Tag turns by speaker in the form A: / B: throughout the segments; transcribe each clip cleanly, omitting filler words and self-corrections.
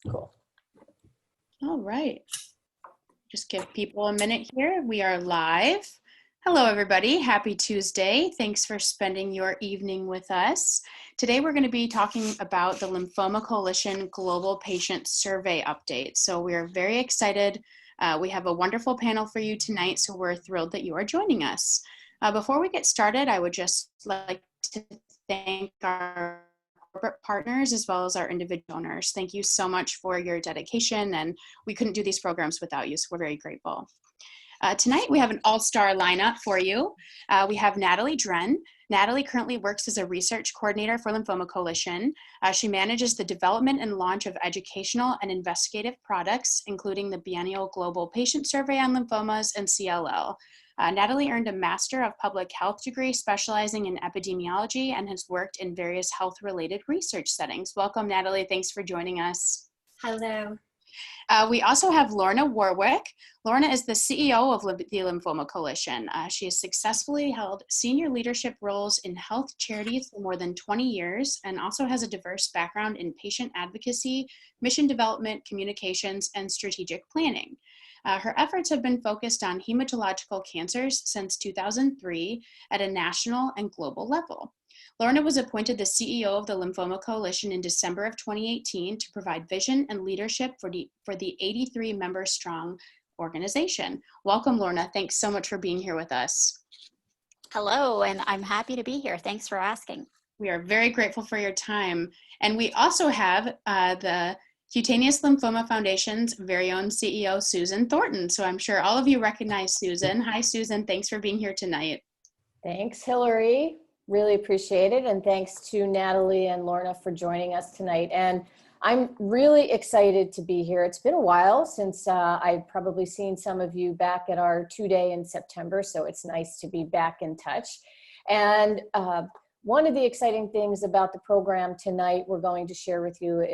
A: Cool.
B: All right. Just give people a minute here. We are live. Hello, everybody. Happy Tuesday. Thanks for spending your evening with us. Today, we're going to be talking about the Lymphoma Coalition Global Patient Survey Update. So we're very excited. We have a wonderful panel for you tonight, so we're thrilled that you are joining us. Before we get started, I would just like to thank our corporate partners as well as our individual owners. Thank you so much for your dedication, and we couldn't do these programs without you, so we're very grateful. Tonight we have an all-star lineup for you. We have Natalie Dren. Natalie currently works as a research coordinator for Lymphoma Coalition. She manages the development and launch of educational and investigative products, including the biennial Global Patient Survey on Lymphomas and CLL. Natalie earned a Master of Public Health degree specializing in epidemiology and has worked in various health-related research settings. Welcome, Natalie. Thanks for joining us.
C: Hello.
B: We also have Lorna Warwick. Lorna is the CEO of the Lymphoma Coalition. She has successfully held senior leadership roles in health charities for more than 20 years and also has a diverse background in patient advocacy, mission development, communications, and strategic planning. Her efforts have been focused on hematological cancers since 2003 at a national and global level. Lorna was appointed the CEO of the Lymphoma Coalition in December of 2018 to provide vision and leadership for the 83-member strong organization. Welcome, Lorna. Thanks so much for being here with us.
C: Hello, and I'm happy to be here. Thanks for asking.
B: We are very grateful for your time. And we also have the Cutaneous Lymphoma Foundation's very own CEO, Susan Thornton. So I'm sure all of you recognize Susan. Hi, Susan. Thanks for being here tonight.
A: Thanks, Hillary. Really appreciate it. And thanks to Natalie and Lorna for joining us tonight. And I'm really excited to be here. It's been a while since I've probably seen some of you back at our 2-day in September. So it's nice to be back in touch. And one of the exciting things about the program tonight we're going to share with you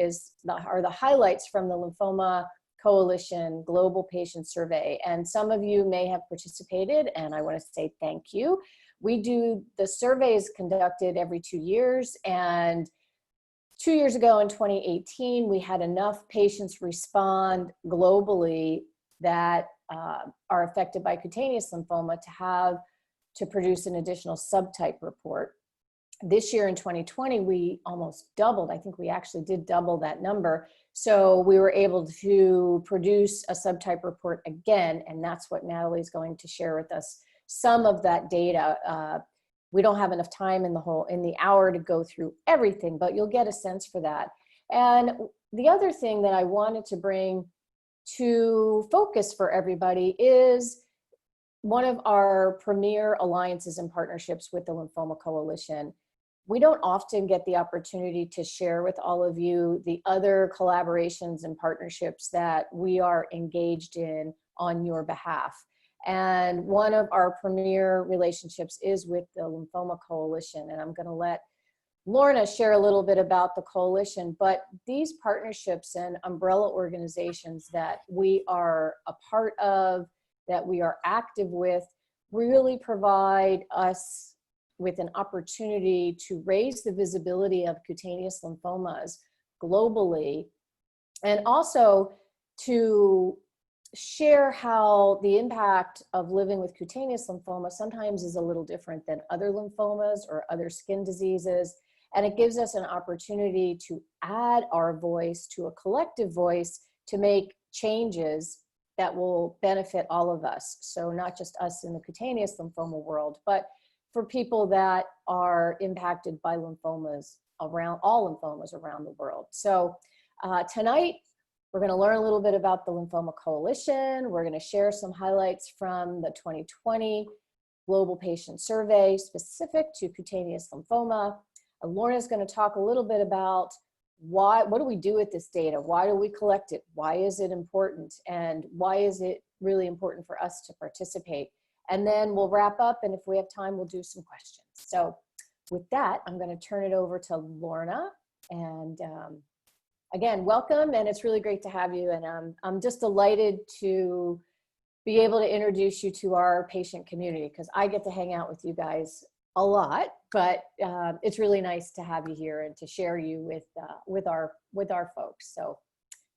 A: are the highlights from the Lymphoma Coalition Global Patient Survey. And some of you may have participated, and I want to say thank you. We do the surveys conducted every 2 years, and 2 years ago in 2018, we had enough patients respond globally that are affected by cutaneous lymphoma to produce an additional subtype report. This year in 2020, we almost doubled. I think we actually did double that number. So we were able to produce a subtype report again, and that's what Natalie's going to share with us. Some of that data, we don't have enough time in the hour to go through everything, but you'll get a sense for that. And the other thing that I wanted to bring to focus for everybody is one of our premier alliances and partnerships with the Lymphoma Coalition. We don't often get the opportunity to share with all of you the other collaborations and partnerships that we are engaged in on your behalf. And one of our premier relationships is with the Lymphoma Coalition. And I'm going to let Lorna share a little bit about the coalition, but these partnerships and umbrella organizations that we are a part of, that we are active with, really provide us with an opportunity to raise the visibility of cutaneous lymphomas globally, and also to share how the impact of living with cutaneous lymphoma sometimes is a little different than other lymphomas or other skin diseases. And it gives us an opportunity to add our voice to a collective voice to make changes that will benefit all of us. So not just us in the cutaneous lymphoma world, but for people that are impacted by lymphomas around, all lymphomas around the world. So tonight, we're going to learn a little bit about the Lymphoma Coalition. We're going to share some highlights from the 2020 Global Patient Survey specific to cutaneous lymphoma. Lorna's going to talk a little bit about what do we do with this data? Why do we collect it? Why is it important? And why is it really important for us to participate? And then we'll wrap up, and if we have time, we'll do some questions. So with that, I'm going to turn it over to Lorna. And again, welcome, and it's really great to have you. And I'm just delighted to be able to introduce you to our patient community, because I get to hang out with you guys a lot, but it's really nice to have you here and to share you with our folks. So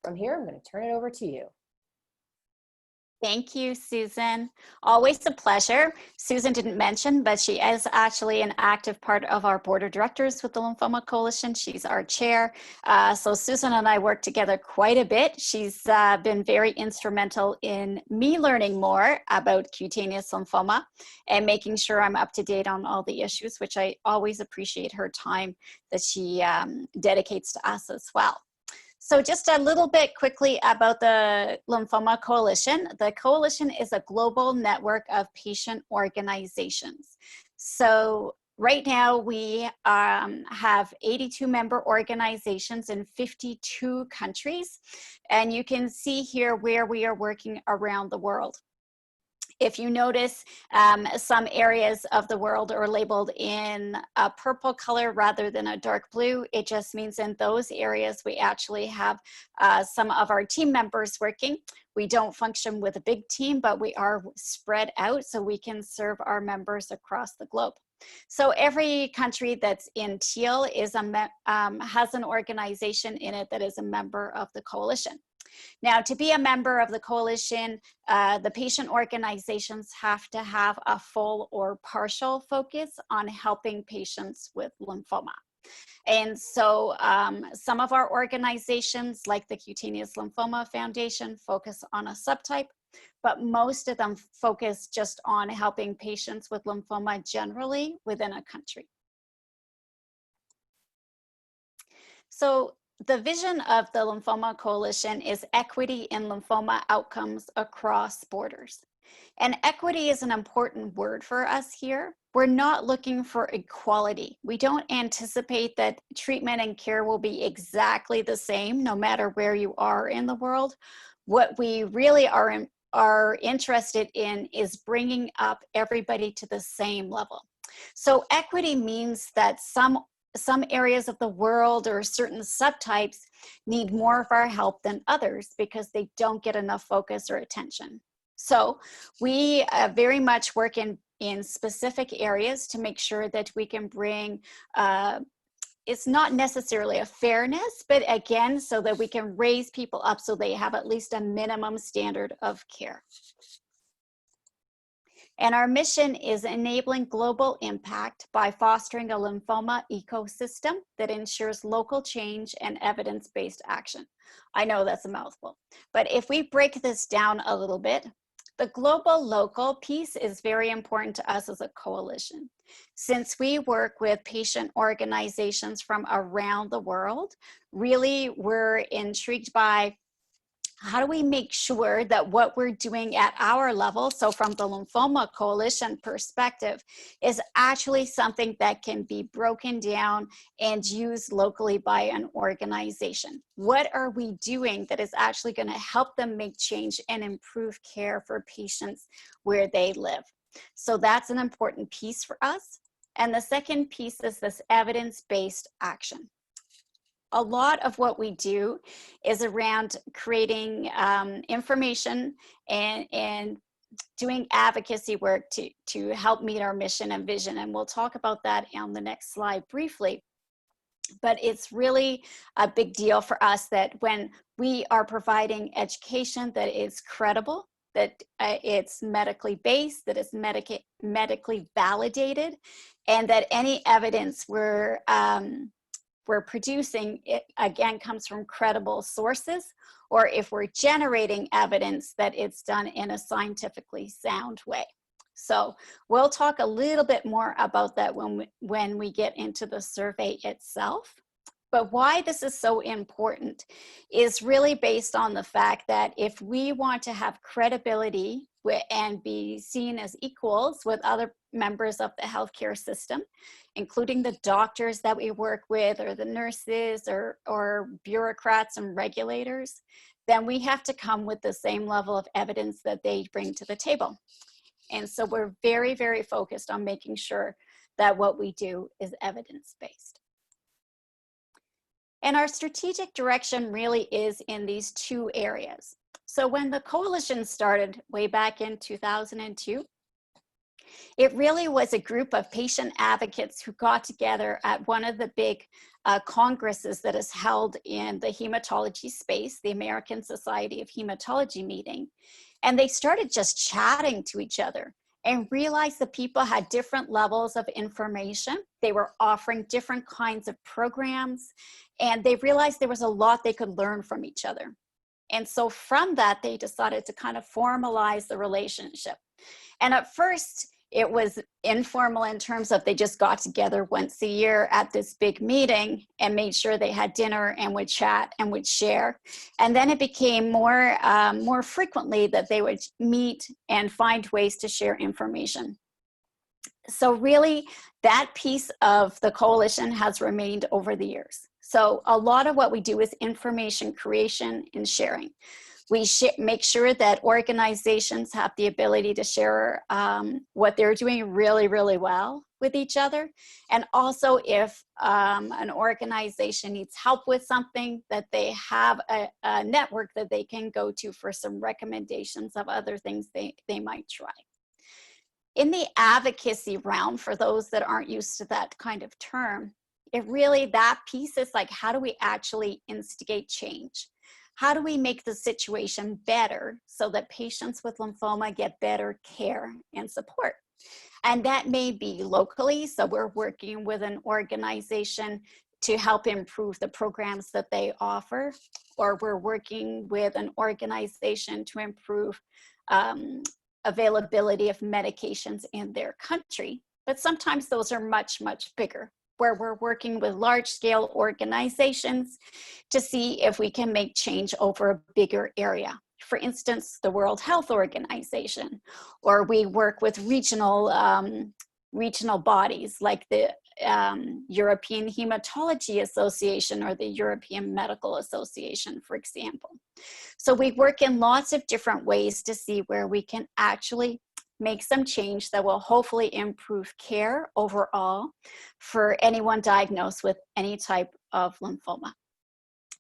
A: from here, I'm going to turn it over to you.
C: Thank you, Susan. Always a pleasure. Susan didn't mention, but she is actually an active part of our board of directors with the Lymphoma Coalition. She's our chair. So Susan and I work together quite a bit. She's been very instrumental in me learning more about cutaneous lymphoma and making sure I'm up to date on all the issues, which I always appreciate her time that she dedicates to us as well. So just a little bit quickly about the Lymphoma Coalition. The coalition is a global network of patient organizations. So right now we have 82 member organizations in 52 countries. And you can see here where we are working around the world. If you notice, some areas of the world are labeled in a purple color rather than a dark blue. It just means in those areas we actually have some of our team members working. We don't function with a big team, but we are spread out so we can serve our members across the globe. So every country that's in teal is has an organization in it that is a member of the coalition. Now, to be a member of the coalition, the patient organizations have to have a full or partial focus on helping patients with lymphoma. And so some of our organizations, like the Cutaneous Lymphoma Foundation, focus on a subtype, but most of them focus just on helping patients with lymphoma generally within a country. So the vision of the Lymphoma Coalition is equity in lymphoma outcomes across borders. And equity is an important word for us here. We're not looking for equality. We don't anticipate that treatment and care will be exactly the same no matter where you are in the world. What we really are interested in is bringing up everybody to the same level. So equity means that some areas of the world or certain subtypes need more of our help than others because they don't get enough focus or attention. So we very much work in specific areas to make sure that we can bring, it's not necessarily a fairness, but again, so that we can raise people up so they have at least a minimum standard of care. And our mission is enabling global impact by fostering a lymphoma ecosystem that ensures local change and evidence-based action. I know that's a mouthful, but if we break this down a little bit, the global local piece is very important to us as a coalition. Since we work with patient organizations from around the world, really we're intrigued by how do we make sure that what we're doing at our level, so from the Lymphoma Coalition perspective, is actually something that can be broken down and used locally by an organization? What are we doing that is actually going to help them make change and improve care for patients where they live? So that's an important piece for us. And the second piece is this evidence-based action. A lot of what we do is around creating information and doing advocacy work to help meet our mission and vision. And we'll talk about that on the next slide briefly. But it's really a big deal for us that when we are providing education that is credible, that it's medically based, that it's medically validated, and that any evidence we're producing, it again comes from credible sources, or if we're generating evidence, that it's done in a scientifically sound way. So we'll talk a little bit more about that when we get into the survey itself. But why this is so important is really based on the fact that if we want to have credibility and be seen as equals with other members of the healthcare system, including the doctors that we work with, or the nurses, or bureaucrats and regulators, then we have to come with the same level of evidence that they bring to the table. And so we're very, very focused on making sure that what we do is evidence-based. And our strategic direction really is in these two areas. So when the coalition started way back in 2002, It really was a group of patient advocates who got together at one of the big congresses that is held in the hematology space, the American Society of Hematology meeting. And they started just chatting to each other and realized that people had different levels of information. They were offering different kinds of programs, and they realized there was a lot they could learn from each other. And so from that, they decided to kind of formalize the relationship. And at first, it was informal in terms of they just got together once a year at this big meeting and made sure they had dinner and would chat and would share. And then it became more frequently that they would meet and find ways to share information. So really, that piece of the coalition has remained over the years. So a lot of what we do is information creation and sharing. We make sure that organizations have the ability to share what they're doing really, really well with each other. And also if an organization needs help with something, that they have a network that they can go to for some recommendations of other things they might try. In the advocacy realm, for those that aren't used to that kind of term, that piece is like, how do we actually instigate change? How do we make the situation better so that patients with lymphoma get better care and support? And that may be locally, so we're working with an organization to help improve the programs that they offer, or we're working with an organization to improve availability of medications in their country. But sometimes those are much, much bigger, where we're working with large-scale organizations to see if we can make change over a bigger area. For instance, the World Health Organization, or we work with regional bodies like the European Hematology Association or the European Medical Association, for example. So we work in lots of different ways to see where we can actually make some change that will hopefully improve care overall for anyone diagnosed with any type of lymphoma.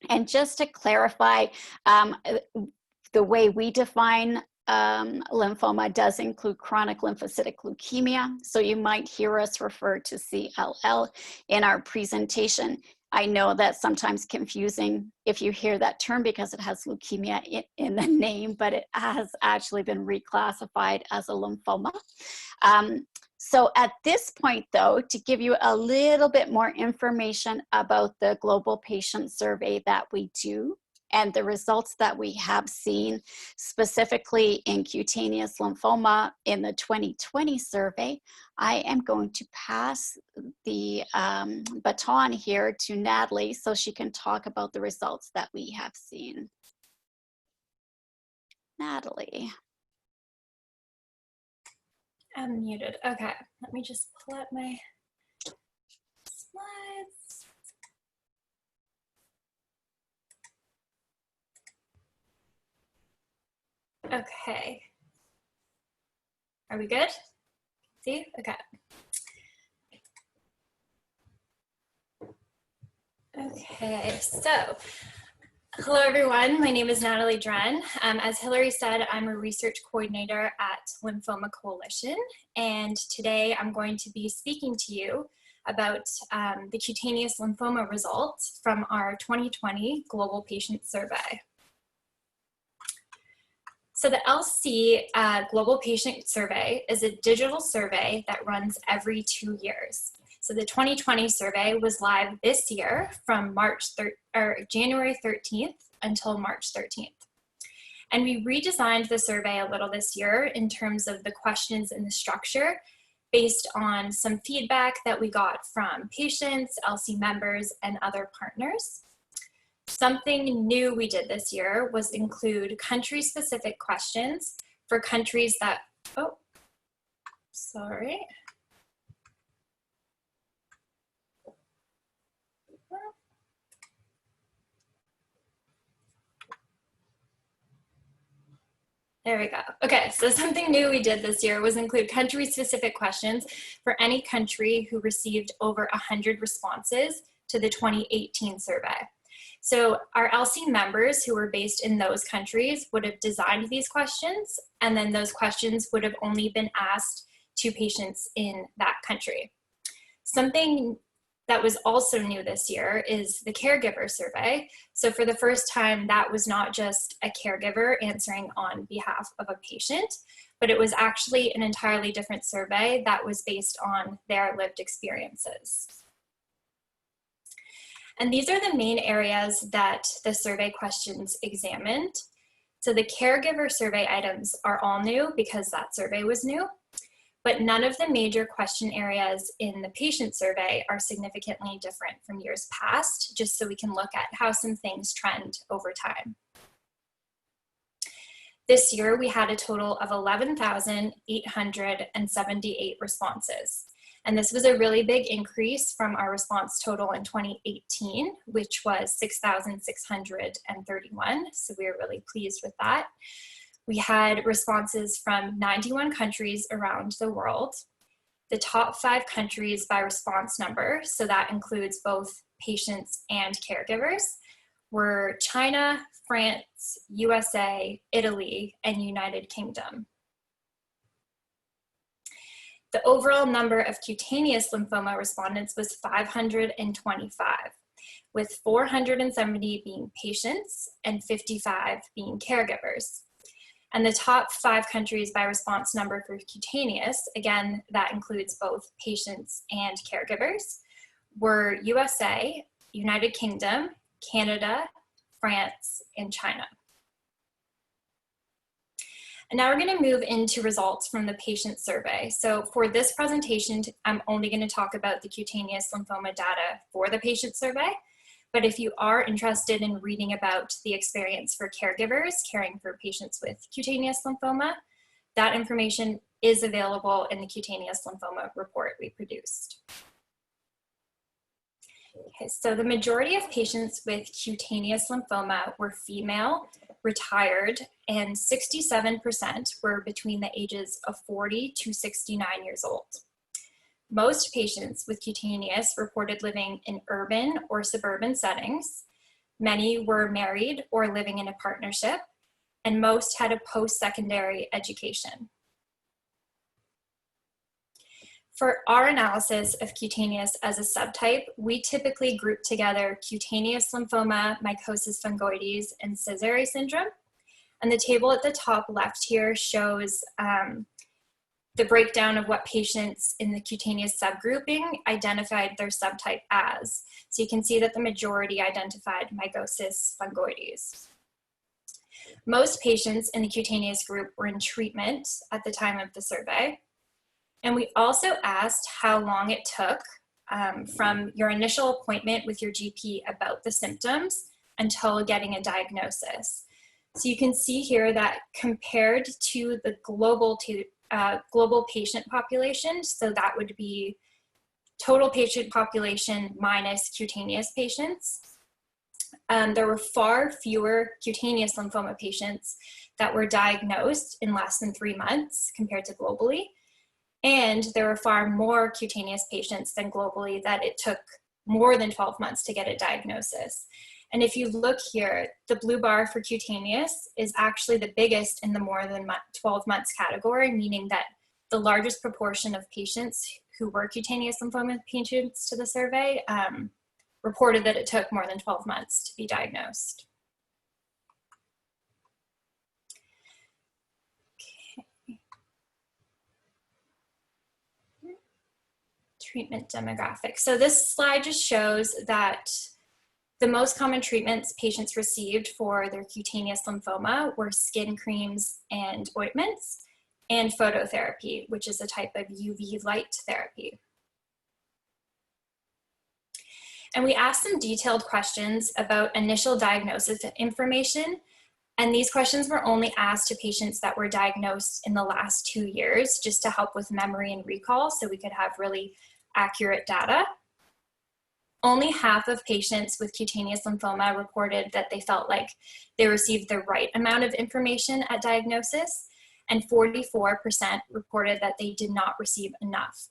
C: And just to clarify, the way we define lymphoma does include chronic lymphocytic leukemia. So you might hear us refer to CLL in our presentation. I know that's sometimes confusing if you hear that term because it has leukemia in the name, but it has actually been reclassified as a lymphoma. So at this point, though, to give you a little bit more information about the global patient survey that we do and the results that we have seen specifically in cutaneous lymphoma in the 2020 survey, I am going to pass the baton here to Natalie so she can talk about the results that we have seen. Natalie.
D: I'm muted. Okay, let me just pull up my slides. Okay. Are we good? See? Okay. Okay, so hello everyone. My name is Natalie Dren. As Hillary said, I'm a research coordinator at Lymphoma Coalition, and today I'm going to be speaking to you about the cutaneous lymphoma results from our 2020 Global Patient Survey. So the LC Global Patient Survey is a digital survey that runs every 2 years. So the 2020 survey was live this year from January 13th until March 13th. And we redesigned the survey a little this year in terms of the questions and the structure based on some feedback that we got from patients, LC members, and other partners. Something new we did this year was include country-specific questions for countries that, oh, sorry. There we go. Okay, so something new we did this year was include country-specific questions for any country who received over 100 responses to the 2018 survey. So our LC members who were based in those countries would have designed these questions, and then those questions would have only been asked to patients in that country. Something that was also new this year is the caregiver survey. So for the first time, that was not just a caregiver answering on behalf of a patient, but it was actually an entirely different survey that was based on their lived experiences. And these are the main areas that the survey questions examined. So the caregiver survey items are all new because that survey was new, but none of the major question areas in the patient survey are significantly different from years past, just so we can look at how some things trend over time. This year, we had a total of 11,878 responses. And this was a really big increase from our response total in 2018, which was 6,631. So we are really pleased with that. We had responses from 91 countries around the world. The top 5 countries by response number, so that includes both patients and caregivers, were China, France, USA, Italy, and United Kingdom. The overall number of cutaneous lymphoma respondents was 525, with 470 being patients and 55 being caregivers. And the top 5 countries by response number for cutaneous, again, that includes both patients and caregivers, were USA, United Kingdom, Canada, France, and China. And now we're going to move into results from the patient survey. So for this presentation, I'm only going to talk about the cutaneous lymphoma data for the patient survey. But if you are interested in reading about the experience for caregivers caring for patients with cutaneous lymphoma, that information is available in the cutaneous lymphoma report we produced. Okay, so the majority of patients with cutaneous lymphoma were female, retired, and 67% were between the ages of 40 to 69 years old. Most patients with cutaneous reported living in urban or suburban settings. Many were married or living in a partnership, and most had a post-secondary education. For our analysis of cutaneous as a subtype, we typically group together cutaneous lymphoma, mycosis fungoides, and Sézary syndrome. And the table at the top left here shows the breakdown of what patients in the cutaneous subgrouping identified their subtype as. So you can see that the majority identified mycosis fungoides. Most patients in the cutaneous group were in treatment at the time of the survey. And we also asked how long it took from your initial appointment with your GP about the symptoms until getting a diagnosis. So you can see here that compared to the global patient population, so that would be total patient population minus cutaneous patients, there were far fewer cutaneous lymphoma patients that were diagnosed in less than 3 months compared to globally. And there were far more cutaneous patients than globally that it took more than 12 months to get a diagnosis. And if you look here, the blue bar for cutaneous is actually the biggest in the more than 12 months category, meaning that the largest proportion of patients who were cutaneous lymphoma patients to the survey reported that it took more than 12 months to be diagnosed. Treatment demographics. So this slide just shows that the most common treatments patients received for their cutaneous lymphoma were skin creams and ointments and phototherapy, which is a type of UV light therapy. And we asked some detailed questions about initial diagnosis information. And these questions were only asked to patients that were diagnosed in the last 2 years, just to help with memory and recall so we could have really accurate data. Only half of patients with cutaneous lymphoma reported that they felt like they received the right amount of information at diagnosis, and 44% reported that they did not receive enough.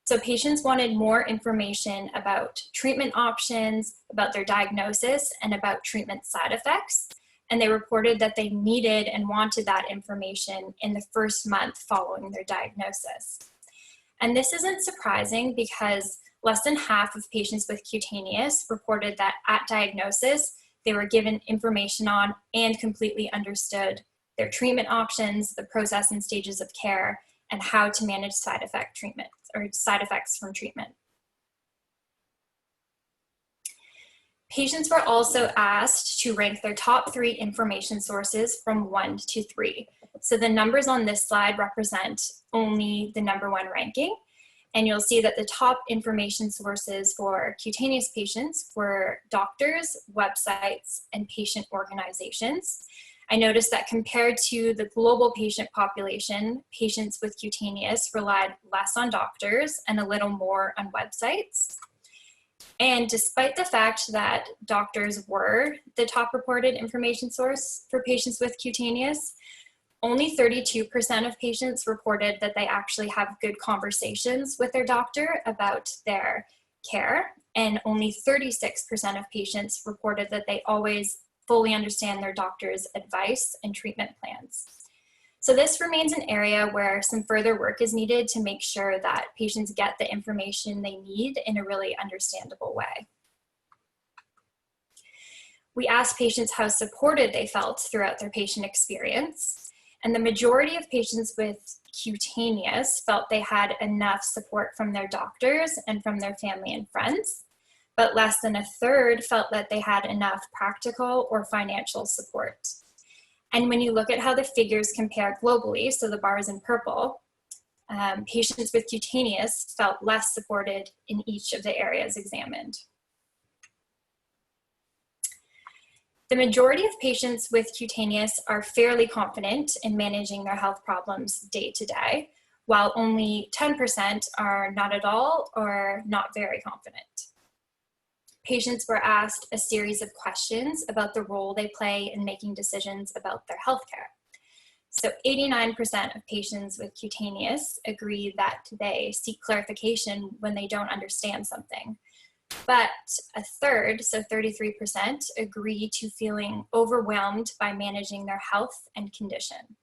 D: So patients wanted more information about treatment options, about their diagnosis, and about treatment side effects. and they reported that they needed and wanted that information in the first month following their diagnosis. And this isn't surprising because less than half of patients with cutaneous reported that at diagnosis, they were given information on and completely understood their treatment options, the process and stages of care, and how to manage side effects from treatment. Patients were also asked to rank their top 3 information sources from 1 to 3. So the numbers on this slide represent only the number 1 ranking. And you'll see that the top information sources for cutaneous patients were doctors, websites, and patient organizations. I noticed that compared to the global patient population, patients with cutaneous relied less on doctors and a little more on websites. And despite the fact that doctors were the top reported information source for patients with cutaneous, only 32% of patients reported that they actually have good conversations with their doctor about their care, and only 36% of patients reported that they always fully understand their doctor's advice and treatment plans. So this remains an area where some further work is needed to make sure that patients get the information they need in a really understandable way. We asked patients how supported they felt throughout their patient experience, and the majority of patients with cutaneous felt they had enough support from their doctors and from their family and friends, but less than a third felt that they had enough practical or financial support. And when you look at how the figures compare globally, so the bars in purple, patients with cutaneous felt less supported in each of the areas examined. The majority of patients with cutaneous are fairly confident in managing their health problems day to day, while only 10% are not at all or not very confident. Patients were asked a series of questions about the role they play in making decisions about their healthcare. So 89% of patients with cutaneous agree that they seek clarification when they don't understand something. But a third, so 33%, agree to feeling overwhelmed by managing their health and condition.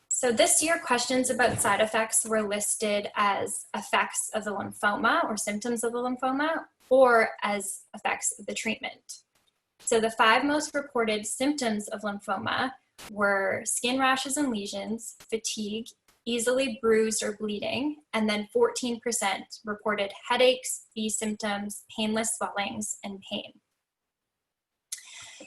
D: So this year, questions about side effects were listed as effects of the lymphoma or symptoms of the lymphoma, or as effects of the treatment. So the 5 most reported symptoms of lymphoma were skin rashes and lesions, fatigue, easily bruised or bleeding, and then 14% reported headaches, fee symptoms, painless swellings, and pain.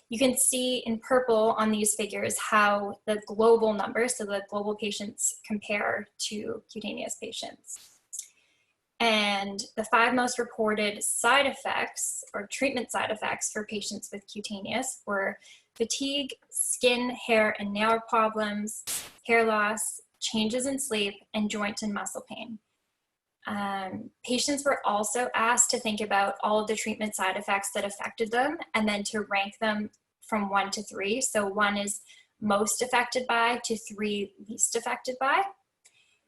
D: You can see in purple on these figures how the global numbers, so the global patients, compare to cutaneous patients. And the 5 most reported side effects or treatment side effects for patients with cutaneous were fatigue, skin, hair, and nail problems, hair loss, changes in sleep, and joint and muscle pain. Patients were also asked to think about all of the treatment side effects that affected them and then to rank them from 1 to 3. So 1 is most affected by to 3 least affected by.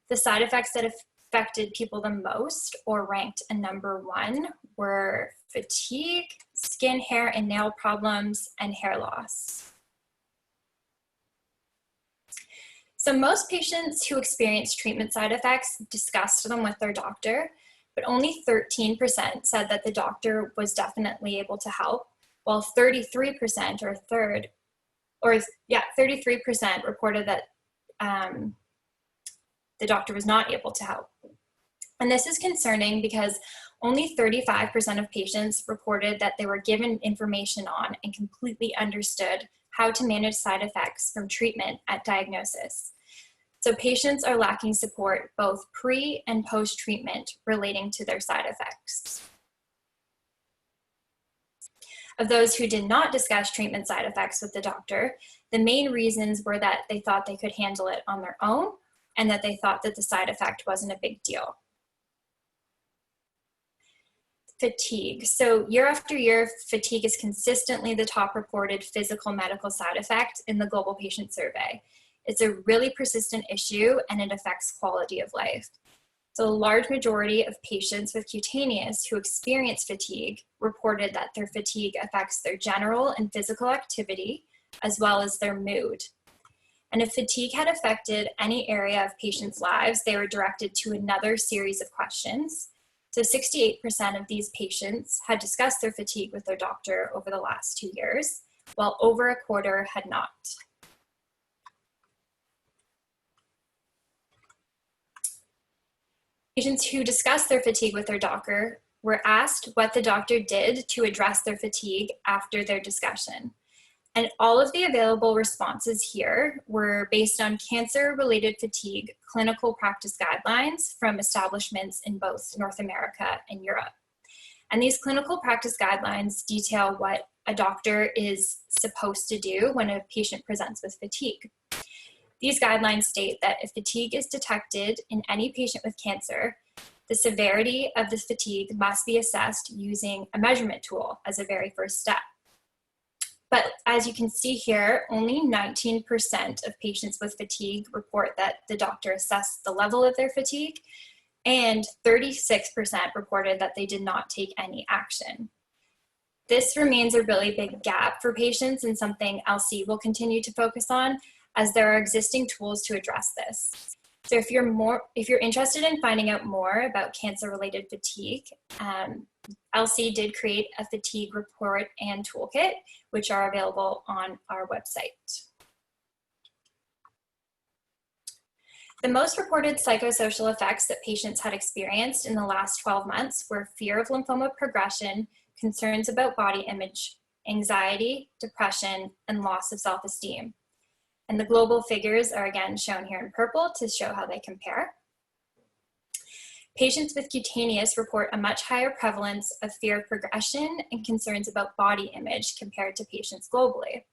D: The side effects that affected people the most, or ranked a number 1, were fatigue, skin, hair, and nail problems, and hair loss. So most patients who experienced treatment side effects discussed them with their doctor, but only 13% said that the doctor was definitely able to help, while 33% or a third, 33% reported that the doctor was not able to help. And this is concerning because only 35% of patients reported that they were given information on and completely understood how to manage side effects from treatment at diagnosis. So patients are lacking support both pre and post-treatment relating to their side effects. Of those who did not discuss treatment side effects with the doctor, the main reasons were that they thought they could handle it on their own and that they thought that the side effect wasn't a big deal. Fatigue. So year after year, fatigue is consistently the top reported physical medical side effect in the Global Patient Survey. It's a really persistent issue and it affects quality of life. So a large majority of patients with cutaneous who experience fatigue reported that their fatigue affects their general and physical activity, as well as their mood. And if fatigue had affected any area of patients' lives, they were directed to another series of questions. So 68% of these patients had discussed their fatigue with their doctor over the last 2 years, while over a quarter had not. Patients who discussed their fatigue with their doctor were asked what the doctor did to address their fatigue after their discussion. And all of the available responses here were based on cancer-related fatigue clinical practice guidelines from establishments in both North America and Europe. And these clinical practice guidelines detail what a doctor is supposed to do when a patient presents with fatigue. These guidelines state that if fatigue is detected in any patient with cancer, the severity of the fatigue must be assessed using a measurement tool as a very first step. But as you can see here, only 19% of patients with fatigue report that the doctor assessed the level of their fatigue, and 36% reported that they did not take any action. This remains a really big gap for patients and something LC will continue to focus on, as there are existing tools to address this. So if you're interested in finding out more about cancer-related fatigue, LC did create a fatigue report and toolkit, which are available on our website. The most reported psychosocial effects that patients had experienced in the last 12 months were fear of lymphoma progression, concerns about body image, anxiety, depression, and loss of self-esteem. And the global figures are again shown here in purple to show how they compare. Patients with cutaneous report a much higher prevalence of fear of progression and concerns about body image compared to patients globally.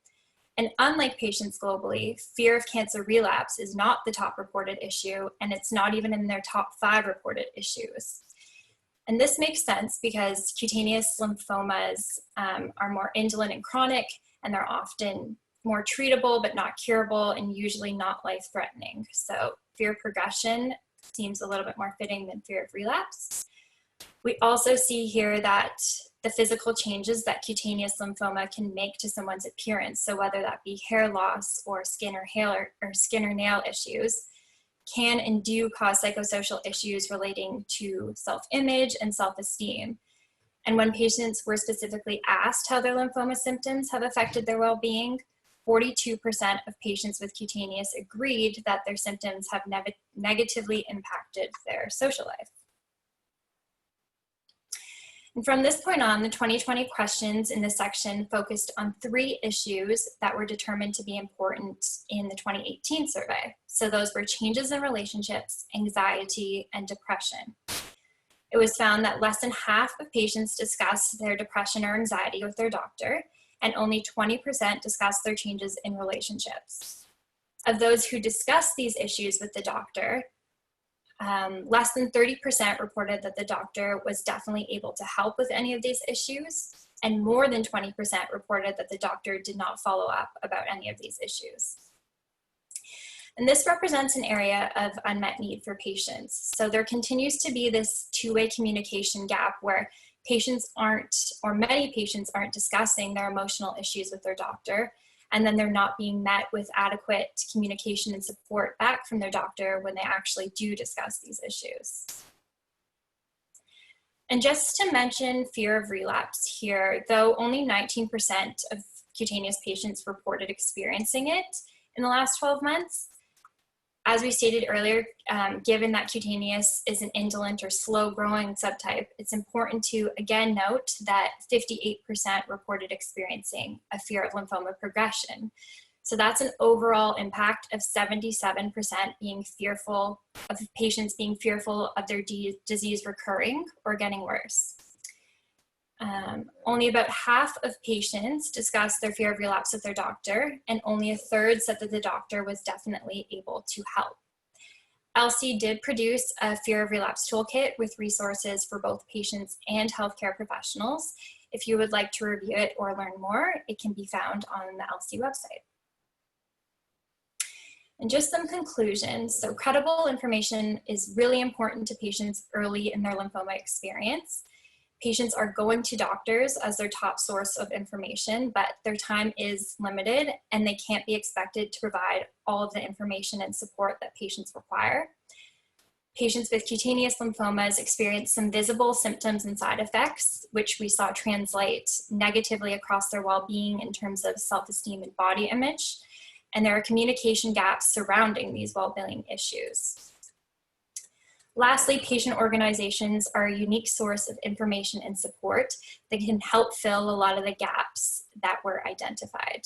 D: And unlike patients globally, fear of cancer relapse is not the top reported issue, and it's not even in their top 5 reported issues. And this makes sense because cutaneous lymphomas are more indolent and chronic, and they're often more treatable but not curable and usually not life-threatening. So fear of progression seems a little bit more fitting than fear of relapse. We also see here that the physical changes that cutaneous lymphoma can make to someone's appearance, so whether that be hair loss or skin or nail issues, can and do cause psychosocial issues relating to self-image and self-esteem. And when patients were specifically asked how their lymphoma symptoms have affected their well-being, 42% of patients with cutaneous agreed that their symptoms have negatively impacted their social life. And from this point on, the 2020 questions in this section focused on 3 issues that were determined to be important in the 2018 survey. So those were changes in relationships, anxiety, and depression. It was found that less than half of patients discussed their depression or anxiety with their doctor, and only 20% discussed their changes in relationships. Of those who discussed these issues with the doctor, less than 30% reported that the doctor was definitely able to help with any of these issues, and more than 20% reported that the doctor did not follow up about any of these issues. And this represents an area of unmet need for patients. So there continues to be this two-way communication gap where patients aren't, or many patients aren't discussing their emotional issues with their doctor, and then they're not being met with adequate communication and support back from their doctor when they actually do discuss these issues. And just to mention fear of relapse here, though only 19% of cutaneous patients reported experiencing it in the last 12 months, as we stated earlier, given that cutaneous is an indolent or slow-growing subtype, it's important to again note that 58% reported experiencing a fear of lymphoma progression. So that's an overall impact of 77% being fearful of patients being fearful of their disease recurring or getting worse. Only about half of patients discussed their fear of relapse with their doctor, and only a third said that the doctor was definitely able to help. LC did produce a fear of relapse toolkit with resources for both patients and healthcare professionals. If you would like to review it or learn more, it can be found on the LC website. And just some conclusions. So credible information is really important to patients early in their lymphoma experience. Patients are going to doctors as their top source of information, but their time is limited and they can't be expected to provide all of the information and support that patients require. Patients with cutaneous lymphomas experience some visible symptoms and side effects, which we saw translate negatively across their well-being in terms of self-esteem and body image. And there are communication gaps surrounding these well-being issues. Lastly, patient organizations are a unique source of information and support that can help fill a lot of the gaps that were identified.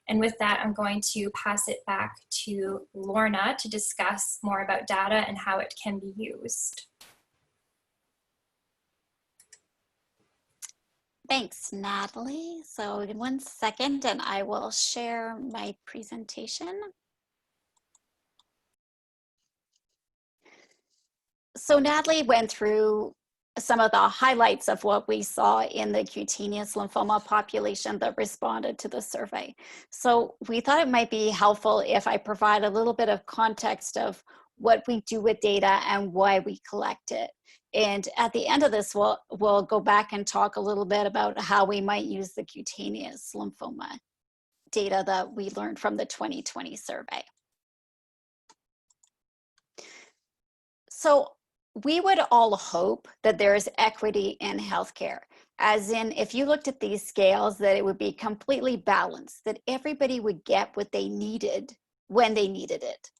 D: And with that, I'm going to pass it back to Lorna to discuss more about data and how it can be used.
C: Thanks, Natalie. So in 1 second, and I will share my presentation. So Natalie went through some of the highlights of what we saw in the cutaneous lymphoma population that responded to the survey. So we thought it might be helpful if I provide a little bit of context of what we do with data and why we collect it. And at the end of this, we'll go back and talk a little bit about how we might use the cutaneous lymphoma data that we learned from the 2020 survey. So we would all hope that there is equity in healthcare, as in if you looked at these scales, that it would be completely balanced, that everybody would get what they needed when they needed it.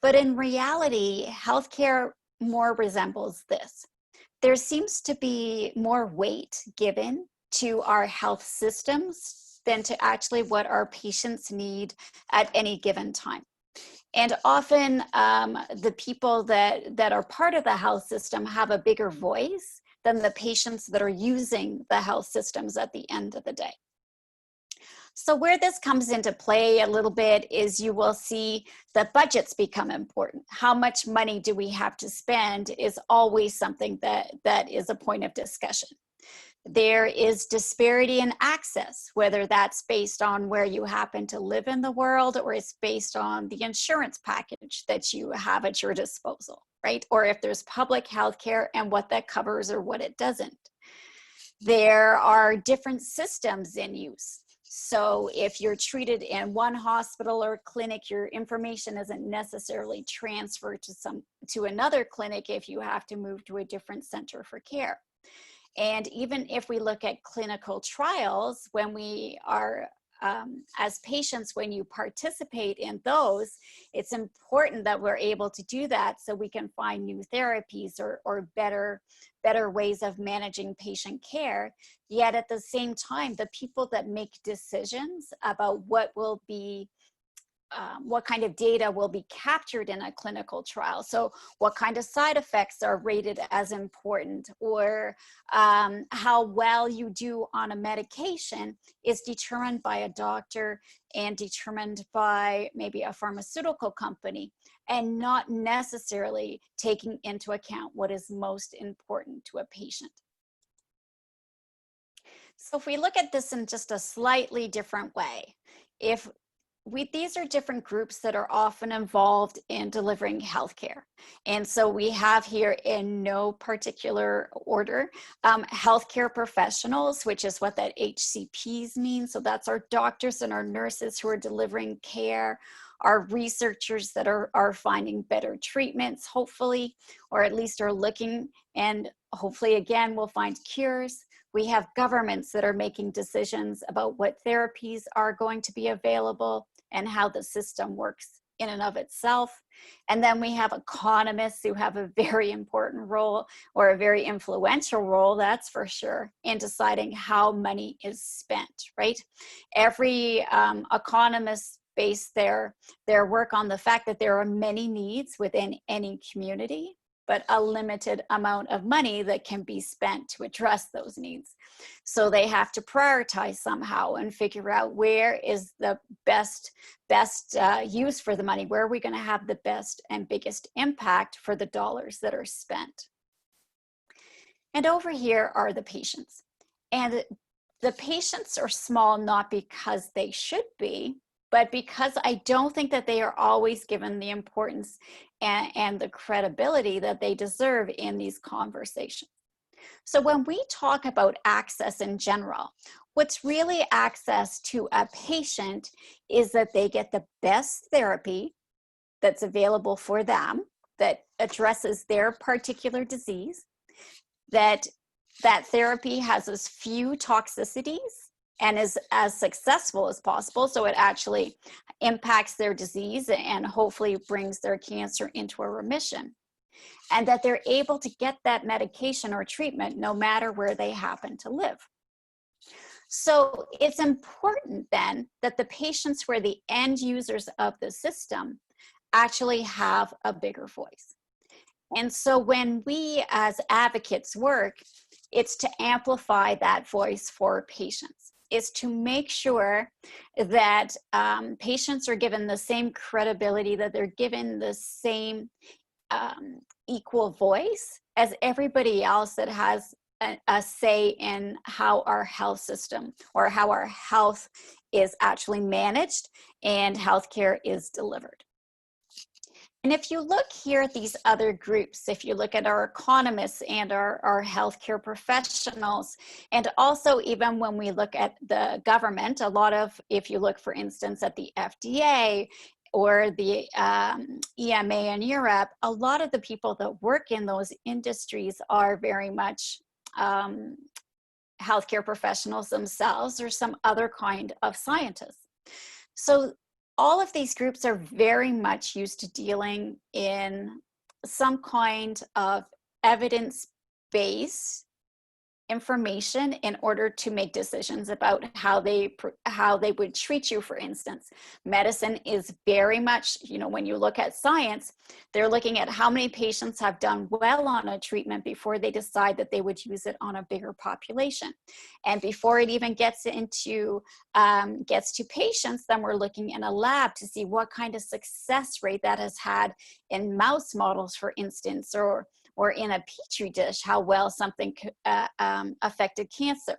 C: But in reality, healthcare more resembles this. There seems to be more weight given to our health systems than to actually what our patients need at any given time. And often the people that are part of the health system have a bigger voice than the patients that are using the health systems at the end of the day. So where this comes into play a little bit is you will see that budgets become important. How much money do we have to spend is always something that is a point of discussion. There is disparity in access, whether that's based on where you happen to live in the world or it's based on the insurance package that you have at your disposal, right? Or if there's public health care and what that covers or what it doesn't. There are different systems in use. So if you're treated in one hospital or clinic, your information isn't necessarily transferred to another clinic if you have to move to a different center for care. And even if we look at clinical trials, when we are, as patients, when you participate in those, it's important that we're able to do that so we can find new therapies or better ways of managing patient care. Yet at the same time, the people that make decisions about what will be what kind of data will be captured in a clinical trial. So what kind of side effects are rated as important, or how well you do on a medication is determined by a doctor and determined by maybe a pharmaceutical company, and not necessarily taking into account what is most important to a patient. So if we look at this in just a slightly different way, these are different groups that are often involved in delivering healthcare. And so we have here, in no particular order, healthcare professionals, which is what that HCPs means. So that's our doctors and our nurses who are delivering care, our researchers that are finding better treatments, hopefully, or at least are looking, and hopefully again, we'll find cures. We have governments that are making decisions about what therapies are going to be available and how the system works in and of itself. And then we have economists who have a very important role, or a very influential role, that's for sure, in deciding how money is spent, right? Every economist base their work on the fact that there are many needs within any community, but a limited amount of money that can be spent to address those needs. So they have to prioritize somehow and figure out where is the best use for the money, where are we going to have the best and biggest impact for the dollars that are spent. And over here are the patients. And the patients are small not because they should be, but because I don't think that they are always given the importance and the credibility that they deserve in these conversations. So when we talk about access in general, what's really access to a patient is that they get the best therapy that's available for them, that addresses their particular disease, that therapy has as few toxicities and is as successful as possible, so it actually impacts their disease and hopefully brings their cancer into a remission, and that they're able to get that medication or treatment no matter where they happen to live. So it's important then that the patients who are the end users of the system actually have a bigger voice. And so when we as advocates work, it's to amplify that voice for patients. It's to make sure that patients are given the same credibility, that they're given the same equal voice as everybody else that has a say in how our health system or how our health is actually managed and healthcare is delivered. And if you look here at these other groups, if you look at our economists and our healthcare professionals, and also even when we look at the government, a lot of, if you look for instance at the FDA or the EMA in Europe, a lot of the people that work in those industries are very much healthcare professionals themselves or some other kind of scientists. So all of these groups are very much used to dealing in some kind of evidence-based information in order to make decisions about how they would treat you. For instance, medicine is very much, you know, when you look at science, they're looking at how many patients have done well on a treatment before they decide that they would use it on a bigger population. And before it even gets into gets to patients, then we're looking in a lab to see what kind of success rate that has had in mouse models, for instance, or in a petri dish, how well something affected cancer.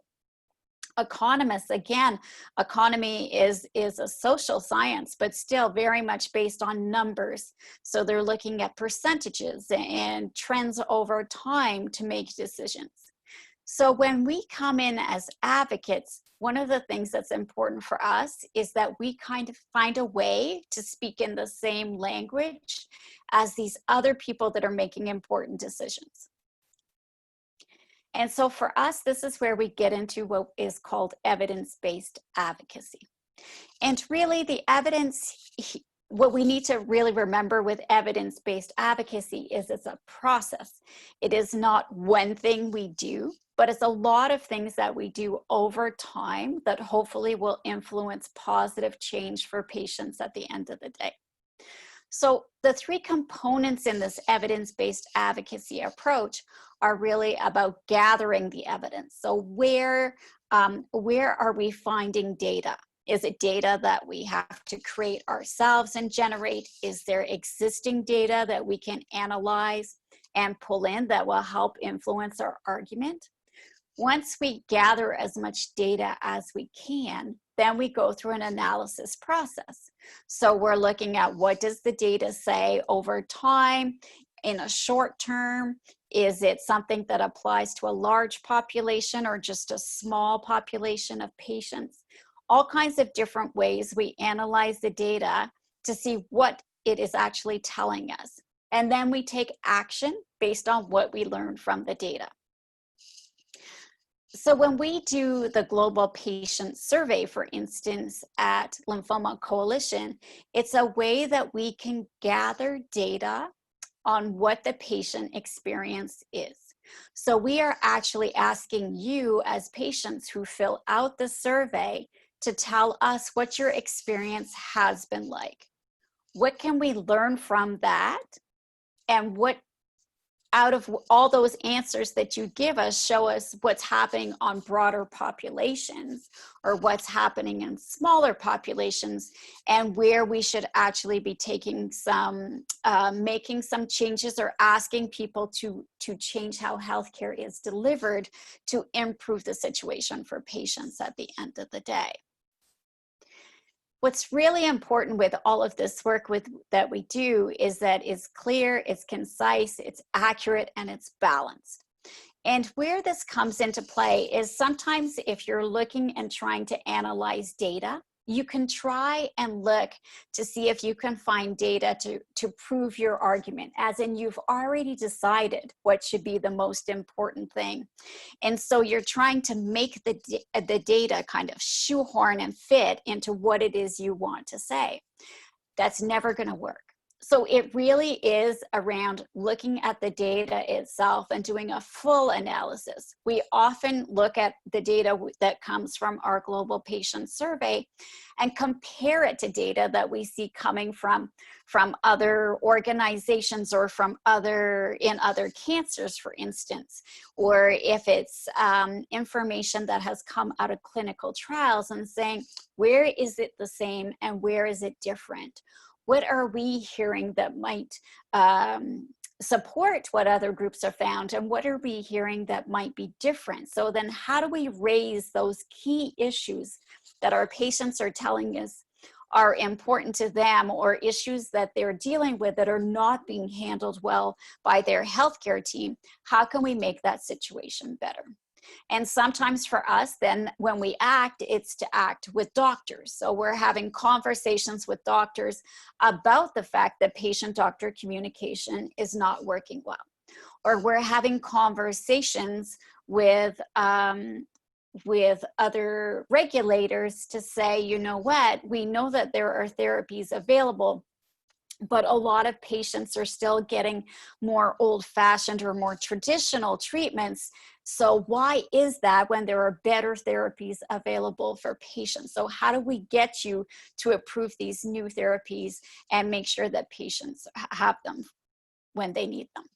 C: Economists, again, economy is a social science, but still very much based on numbers. So they're looking at percentages and trends over time to make decisions. So when we come in as advocates, one of the things that's important for us is that we kind of find a way to speak in the same language as these other people that are making important decisions. And so for us, this is where we get into what is called evidence-based advocacy. And really the evidence, what we need to really remember with evidence-based advocacy is it's a process. It is not one thing we do, but it's a lot of things that we do over time that hopefully will influence positive change for patients at the end of the day. So the three components in this evidence-based advocacy approach are really about gathering the evidence. So where are we finding data? Is it data that we have to create ourselves and generate? Is there existing data that we can analyze and pull in that will help influence our argument? Once we gather as much data as we can, then we go through an analysis process. So we're looking at what does the data say over time, in a short term. Is it something that applies to a large population or just a small population of patients? All kinds of different ways we analyze the data to see what it is actually telling us. And then we take action based on what we learned from the data. So when we do the global patient survey, for instance, at Lymphoma Coalition, it's a way that we can gather data on what the patient experience is. So we are actually asking you as patients who fill out the survey to tell us what your experience has been like. What can we learn from that? And what out of all those answers that you give us, show us what's happening on broader populations or what's happening in smaller populations, and where we should actually be taking some, making some changes or asking people to change how healthcare is delivered to improve the situation for patients at the end of the day. What's really important with all of this work that we do is that it's clear, it's concise, it's accurate, and it's balanced. And where this comes into play is sometimes if you're looking and trying to analyze data, you can try and look to see if you can find data to prove your argument, as in you've already decided what should be the most important thing. And so you're trying to make the data kind of shoehorn and fit into what it is you want to say. That's never going to work. So it really is around looking at the data itself and doing a full analysis. We often look at the data that comes from our global patient survey and compare it to data that we see coming from other organizations or from other cancers, for instance, or if it's information that has come out of clinical trials, and saying, where is it the same and where is it different? What are we hearing that might support what other groups have found, and what are we hearing that might be different? So then how do we raise those key issues that our patients are telling us are important to them, or issues that they're dealing with that are not being handled well by their healthcare team? How can we make that situation better? And sometimes for us, then when we act, it's to act with doctors. So we're having conversations with doctors about the fact that patient-doctor communication is not working well. Or we're having conversations with other regulators to say, you know what, we know that there are therapies available, but a lot of patients are still getting more old-fashioned or more traditional treatments. So why is that when there are better therapies available for patients? So how do we get you to approve these new therapies and make sure that patients have them when they need them?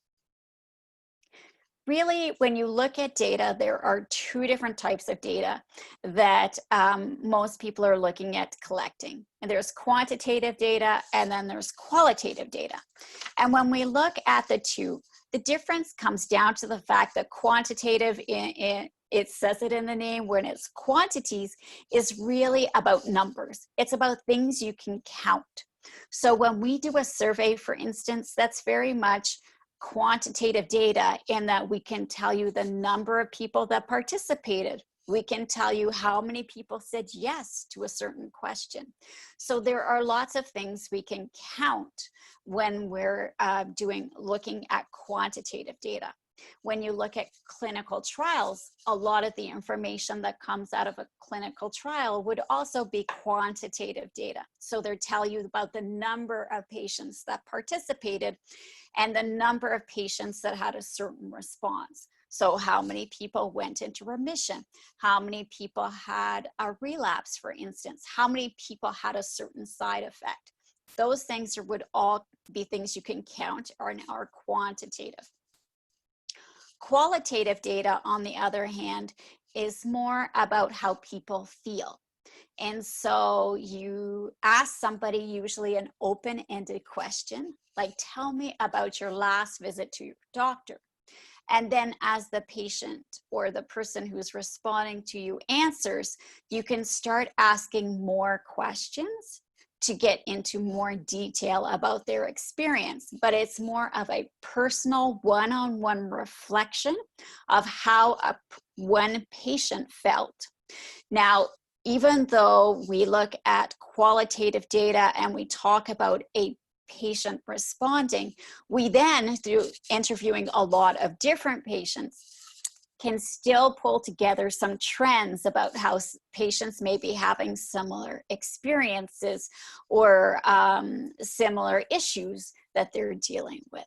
C: Really, when you look at data, there are two different types of data that most people are looking at collecting. And there's quantitative data, and then there's qualitative data. And when we look at the two, the difference comes down to the fact that quantitative, it says it in the name, when it's quantities, is really about numbers. It's about things you can count. So when we do a survey, for instance, that's very much quantitative data, in that we can tell you the number of people that participated. We can tell you how many people said yes to a certain question. So there are lots of things we can count when we're looking at quantitative data. When you look at clinical trials, a lot of the information that comes out of a clinical trial would also be quantitative data. So they're telling you about the number of patients that participated and the number of patients that had a certain response. So how many people went into remission? How many people had a relapse, for instance? How many people had a certain side effect? Those things would all be things you can count or are quantitative. Qualitative data, on the other hand, is more about how people feel. And so you ask somebody usually an open-ended question, like, tell me about your last visit to your doctor. And then as the patient or the person who's responding to you answers, you can start asking more questions to get into more detail about their experience. But it's more of a personal one-on-one reflection of how one patient felt. Now, even though we look at qualitative data and we talk about a patient responding, we then, through interviewing a lot of different patients, can still pull together some trends about how patients may be having similar experiences or similar issues that they're dealing with.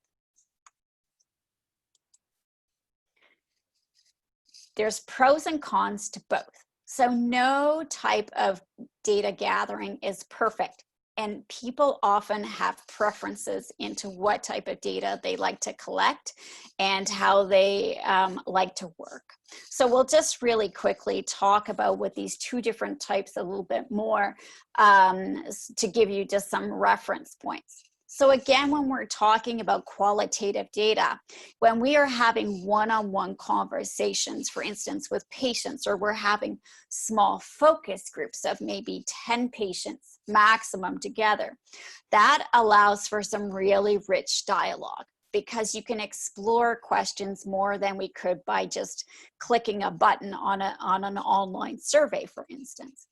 C: There's pros and cons to both. So no type of data gathering is perfect. And people often have preferences into what type of data they like to collect and how they like to work. So we'll just really quickly talk about what these two different types a little bit more to give you just some reference points. So again, when we're talking about qualitative data, when we are having one-on-one conversations, for instance, with patients, or we're having small focus groups of maybe 10 patients maximum together, that allows for some really rich dialogue, because you can explore questions more than we could by just clicking a button on an online survey, for instance.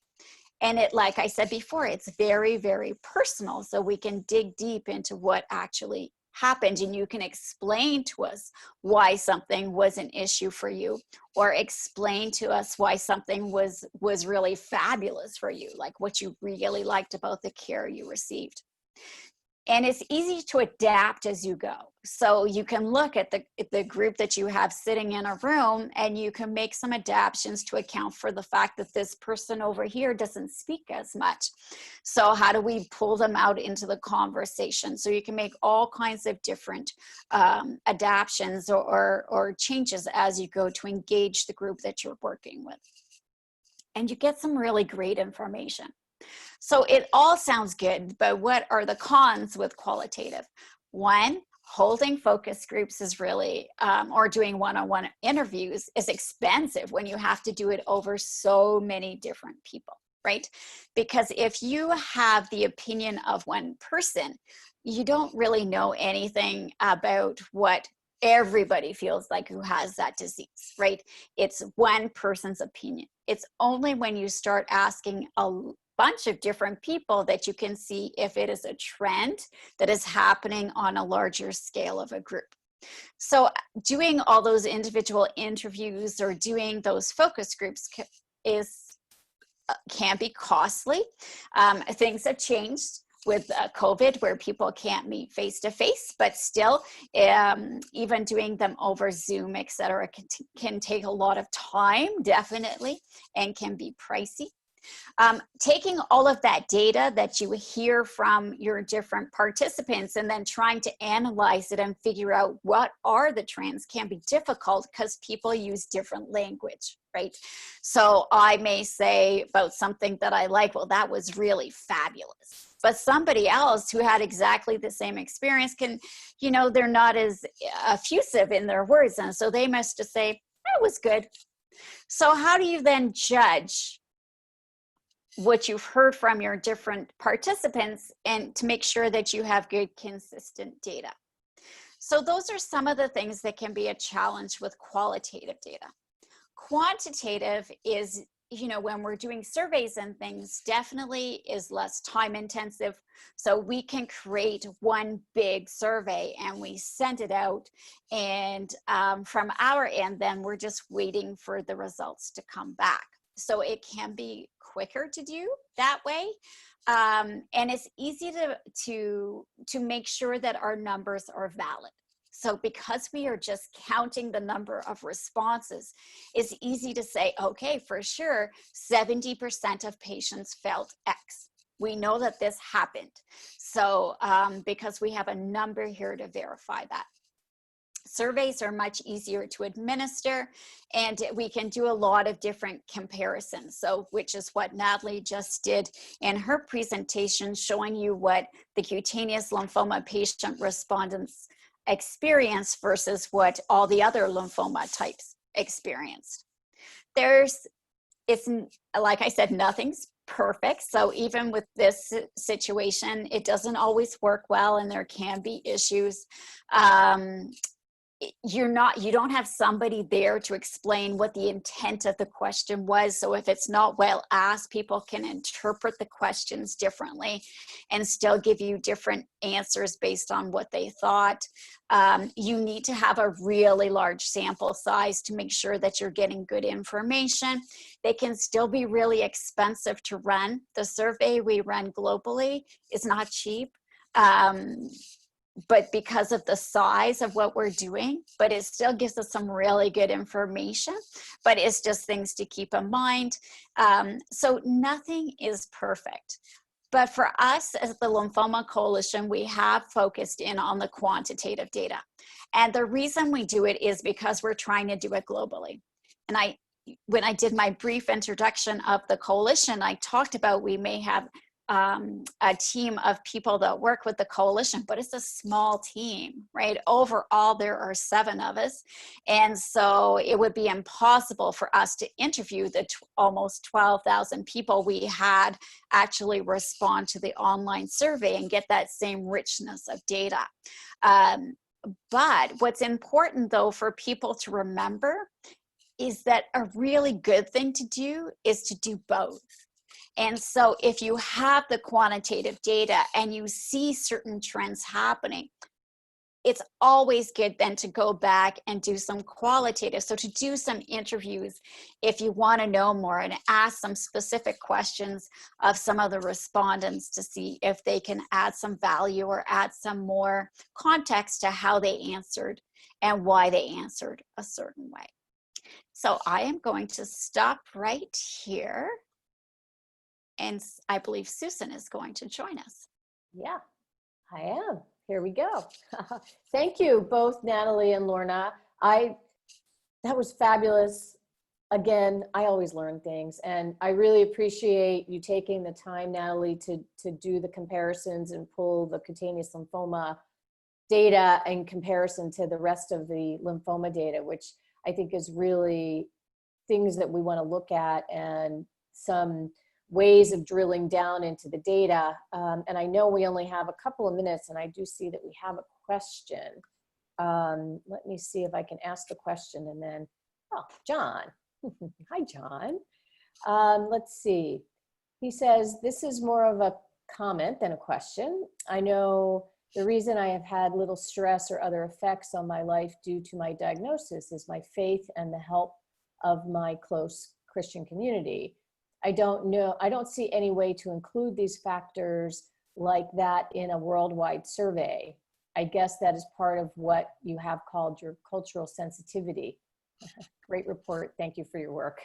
C: And it, like I said before, it's very, very personal. So we can dig deep into what actually happened, and you can explain to us why something was an issue for you, or explain to us why something was really fabulous for you, like what you really liked about the care you received. And it's easy to adapt as you go. So you can look at the group that you have sitting in a room, and you can make some adaptations to account for the fact that this person over here doesn't speak as much. So how do we pull them out into the conversation? So you can make all kinds of different adaptations or changes as you go to engage the group that you're working with. And you get some really great information. So it all sounds good, but what are the cons with qualitative? One, holding focus groups is really, or doing one-on-one interviews is expensive when you have to do it over so many different people, right? Because if you have the opinion of one person, you don't really know anything about what everybody feels like who has that disease, right? It's one person's opinion. It's only when you start asking a bunch of different people that you can see if it is a trend that is happening on a larger scale of a group. So doing all those individual interviews or doing those focus groups can be costly. Things have changed with COVID, where people can't meet face-to-face, but still, even doing them over Zoom, et cetera, can take a lot of time, definitely, and can be pricey. Taking all of that data that you hear from your different participants and then trying to analyze it and figure out what are the trends can be difficult, because people use different language, right? So I may say about something that I like, well, that was really fabulous. But somebody else who had exactly the same experience can, they're not as effusive in their words. And so they must just say, that was good. So how do you then judge what you've heard from your different participants and to make sure that you have good, consistent data? So those are some of the things that can be a challenge with qualitative data. Quantitative is, when we're doing surveys and things, definitely is less time intensive. So we can create one big survey and we send it out, and from our end, then we're just waiting for the results to come back. So it can be quicker to do that way. And it's easy to make sure that our numbers are valid. So because we are just counting the number of responses, it's easy to say, okay, for sure, 70% of patients felt X. We know that this happened. So because we have a number here to verify that. Surveys are much easier to administer, and we can do a lot of different comparisons. So, which is what Natalie just did in her presentation, showing you what the cutaneous lymphoma patient respondents experienced versus what all the other lymphoma types experienced. It's like I said, nothing's perfect. So even with this situation, it doesn't always work well, and there can be issues. You don't have somebody there to explain what the intent of the question was. So if it's not well asked, people can interpret the questions differently and still give you different answers based on what they thought. You need to have a really large sample size to make sure that you're getting good information. They can still be really expensive to run. The survey we run globally is not cheap. But because of the size of what we're doing, but it still gives us some really good information, but it's just things to keep in mind. So nothing is perfect. But for us as the Lymphoma Coalition, we have focused in on the quantitative data. And the reason we do it is because we're trying to do it globally. And when I did my brief introduction of the coalition, I talked about we may have a team of people that work with the coalition, but it's a small team, right? Overall, there are 7 of us. And so it would be impossible for us to interview the almost 12,000 people we had actually respond to the online survey and get that same richness of data. But what's important though for people to remember is that a really good thing to do is to do both. And so if you have the quantitative data and you see certain trends happening, it's always good then to go back and do some qualitative. So to do some interviews if you want to know more and ask some specific questions of some of the respondents to see if they can add some value or add some more context to how they answered and why they answered a certain way. So I am going to stop right here. And I believe Susan is going to join us.
A: Yeah, I am. Here we go. Thank you both, Natalie and Lorna. That was fabulous. Again, I always learn things, and I really appreciate you taking the time, Natalie, to do the comparisons and pull the cutaneous lymphoma data in comparison to the rest of the lymphoma data, which I think is really things that we want to look at and some ways of drilling down into the data. And I know we only have a couple of minutes, and I do see that we have a question. Let me see if I can ask the question, and then, oh, John. Hi, John. Let's see. He says, this is more of a comment than a question. I know the reason I have had little stress or other effects on my life due to my diagnosis is my faith and the help of my close Christian community. I don't see any way to include these factors like that in a worldwide survey. I guess that is part of what you have called your cultural sensitivity. Great report. Thank you for your work.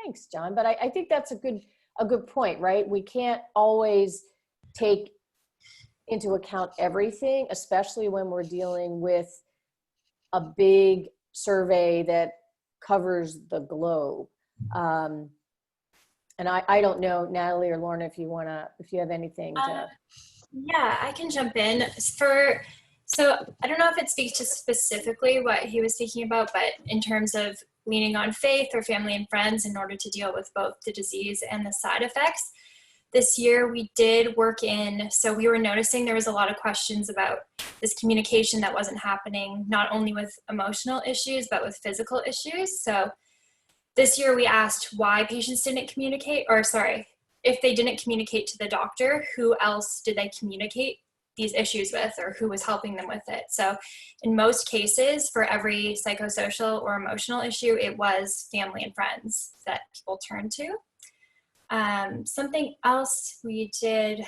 A: Thanks, John. But I think that's a good point, right? We can't always take into account everything, especially when we're dealing with a big survey that covers the globe. And I don't know, Natalie or Lorna, if you have anything to.
D: Yeah, I can jump in. So I don't know if it speaks to specifically what he was speaking about, but in terms of leaning on faith or family and friends in order to deal with both the disease and the side effects. This year we did work so we were noticing there was a lot of questions about this communication that wasn't happening, not only with emotional issues, but with physical issues. So this year we asked why patients didn't communicate, or sorry, if they didn't communicate to the doctor, who else did they communicate these issues with, or who was helping them with it. So in most cases, for every psychosocial or emotional issue, it was family and friends that people turned to. Something else we did,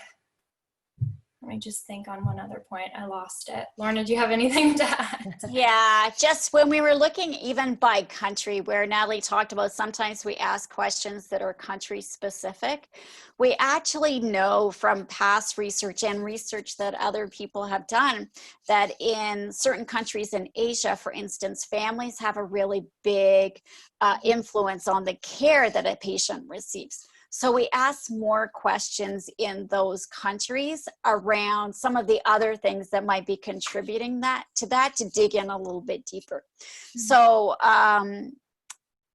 D: let me just think on one other point. I lost it. Lorna, do you have anything to add?
C: Yeah, just when we were looking even by country, where Natalie talked about sometimes we ask questions that are country specific, we actually know from past research and research that other people have done that in certain countries in Asia, for instance, families have a really big influence on the care that a patient receives. So we asked more questions in those countries around some of the other things that might be contributing to dig in a little bit deeper. So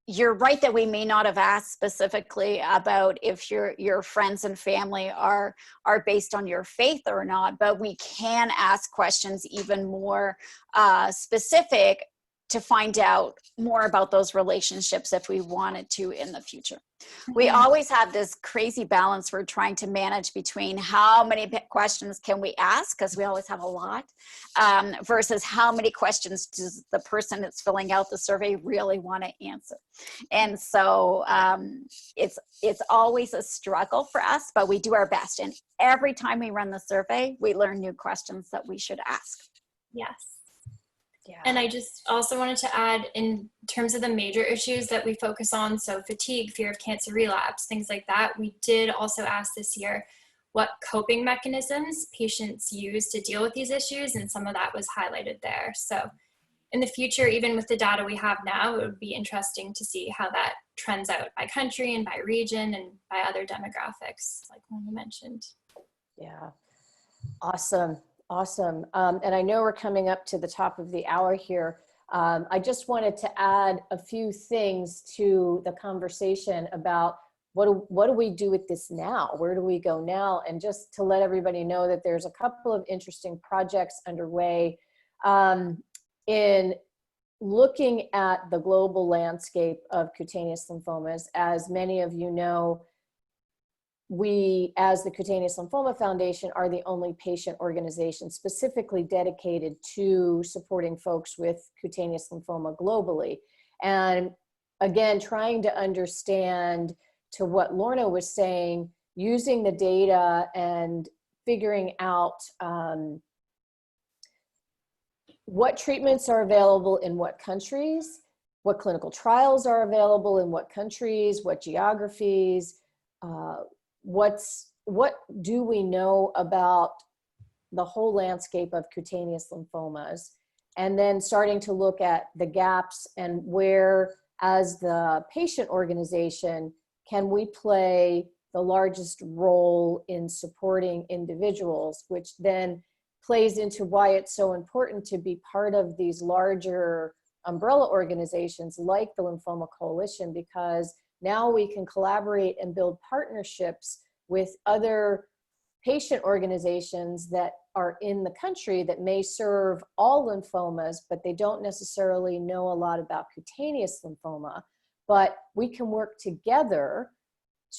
C: you're right that we may not have asked specifically about if your friends and family are based on your faith or not, but we can ask questions even more specific to find out more about those relationships if we wanted to in the future. We always have this crazy balance we're trying to manage between how many questions can we ask, because we always have a lot, versus how many questions does the person that's filling out the survey really want to answer. And so it's always a struggle for us, but we do our best. And every time we run the survey, we learn new questions that we should ask.
D: Yes.
A: Yeah.
D: And I just also wanted to add, in terms of the major issues that we focus on, so fatigue, fear of cancer relapse, things like that, we did also ask this year what coping mechanisms patients use to deal with these issues, and some of that was highlighted there. So in the future, even with the data we have now, it would be interesting to see how that trends out by country and by region and by other demographics, like Lorna mentioned.
A: Yeah, awesome, awesome. And I know we're coming up to the top of the hour here. I just wanted to add a few things to the conversation about what do we do with this now? Where do we go now? And just to let everybody know that there's a couple of interesting projects underway in looking at the global landscape of cutaneous lymphomas. As many of you know, we, as the Cutaneous Lymphoma Foundation, are the only patient organization specifically dedicated to supporting folks with cutaneous lymphoma globally. And again, trying to understand, to what Lorna was saying, using the data and figuring out what treatments are available in what countries, what clinical trials are available in what countries, what geographies, what do we know about the whole landscape of cutaneous lymphomas, and then starting to look at the gaps and where, as the patient organization, can we play the largest role in supporting individuals, which then plays into why it's so important to be part of these larger umbrella organizations like the Lymphoma Coalition, because now we can collaborate and build partnerships with other patient organizations that are in the country that may serve all lymphomas, but they don't necessarily know a lot about cutaneous lymphoma. But we can work together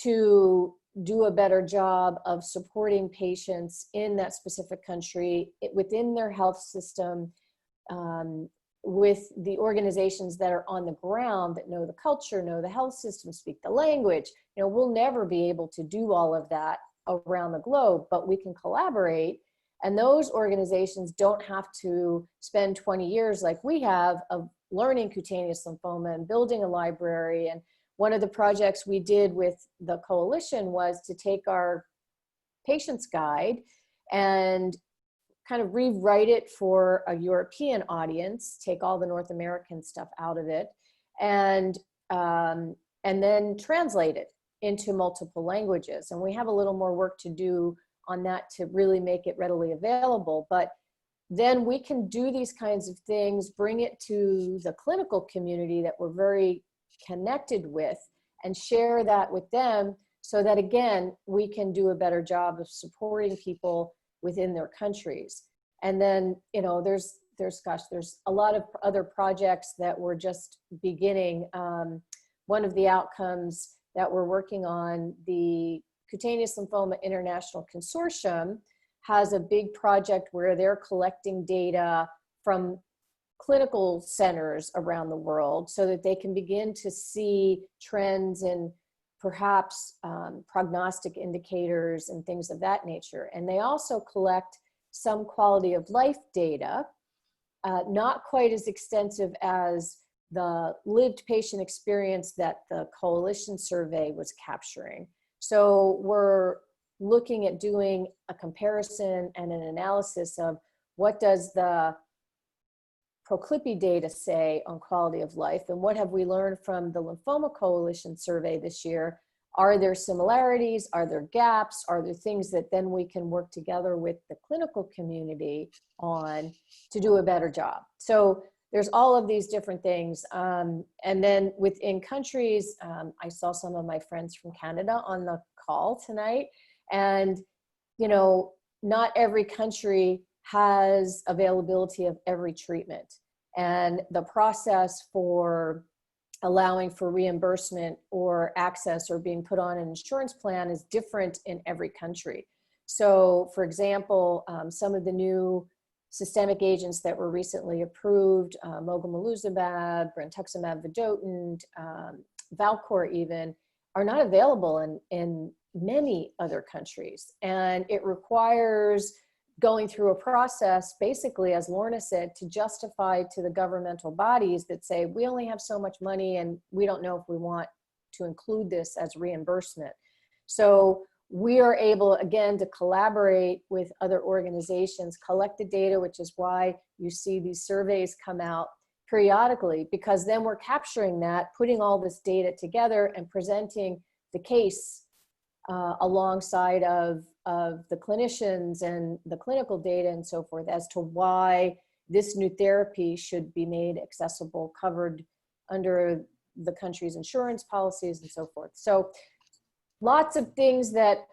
A: to do a better job of supporting patients in that specific country within their health system, with the organizations that are on the ground that know the culture, know the health system, speak the language. You know, we'll never be able to do all of that around the globe, but we can collaborate. And those organizations don't have to spend 20 years like we have of learning cutaneous lymphoma and building a library. And one of the projects we did with the coalition was to take our patient's guide and kind of rewrite it for a European audience, take all the North American stuff out of it, and then translate it into multiple languages. And we have a little more work to do on that to really make it readily available. But then we can do these kinds of things, bring it to the clinical community that we're very connected with, and share that with them, so that again, we can do a better job of supporting people within their countries. And then, you know, there's a lot of other projects that we're just beginning. One of the outcomes that we're working on, the Cutaneous Lymphoma International Consortium has a big project where they're collecting data from clinical centers around the world so that they can begin to see trends in perhaps prognostic indicators and things of that nature. And they also collect some quality of life data, not quite as extensive as the lived patient experience that the coalition survey was capturing. So we're looking at doing a comparison and an analysis of what does the Proclippy data say on quality of life, and what have we learned from the Lymphoma Coalition survey this year? Are there similarities? Are there gaps? Are there things that then we can work together with the clinical community on to do a better job? So there's all of these different things. And then within countries, I saw some of my friends from Canada on the call tonight, and you know, not every country has availability of every treatment. And the process for allowing for reimbursement or access or being put on an insurance plan is different in every country. So for example, some of the new systemic agents that were recently approved, mogamulizumab, brentuximab vedotin, Valcor even, are not available in many other countries. And it requires going through a process, basically, as Lorna said, to justify to the governmental bodies that say, we only have so much money and we don't know if we want to include this as reimbursement. So we are able, again, to collaborate with other organizations, collect the data, which is why you see these surveys come out, periodically, because then we're capturing that, putting all this data together and presenting the case alongside of the clinicians and the clinical data and so forth as to why this new therapy should be made accessible, covered under the country's insurance policies and so forth. So lots of things that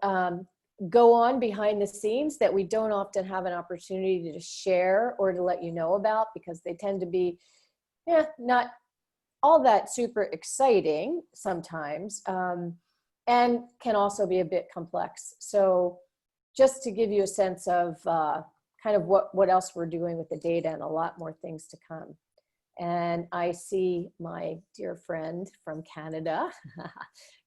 A: go on behind the scenes that we don't often have an opportunity to share or to let you know about, because they tend to be not all that super exciting sometimes, and can also be a bit complex. So just to give you a sense of kind of what else we're doing with the data, and a lot more things to come. And I see my dear friend from Canada.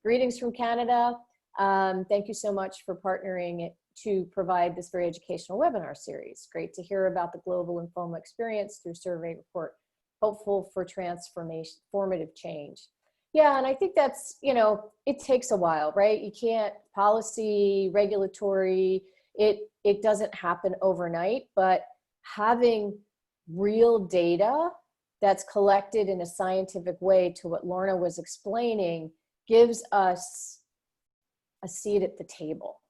A: Greetings from Canada. Thank you so much for partnering to provide this very educational webinar series. Great to hear about the global lymphoma experience through survey report. Hopeful for transformative change. Yeah, and I think that's, it takes a while, right? You can't, policy, regulatory, it doesn't happen overnight, but having real data that's collected in a scientific way, to what Lorna was explaining, gives us a seat at the table.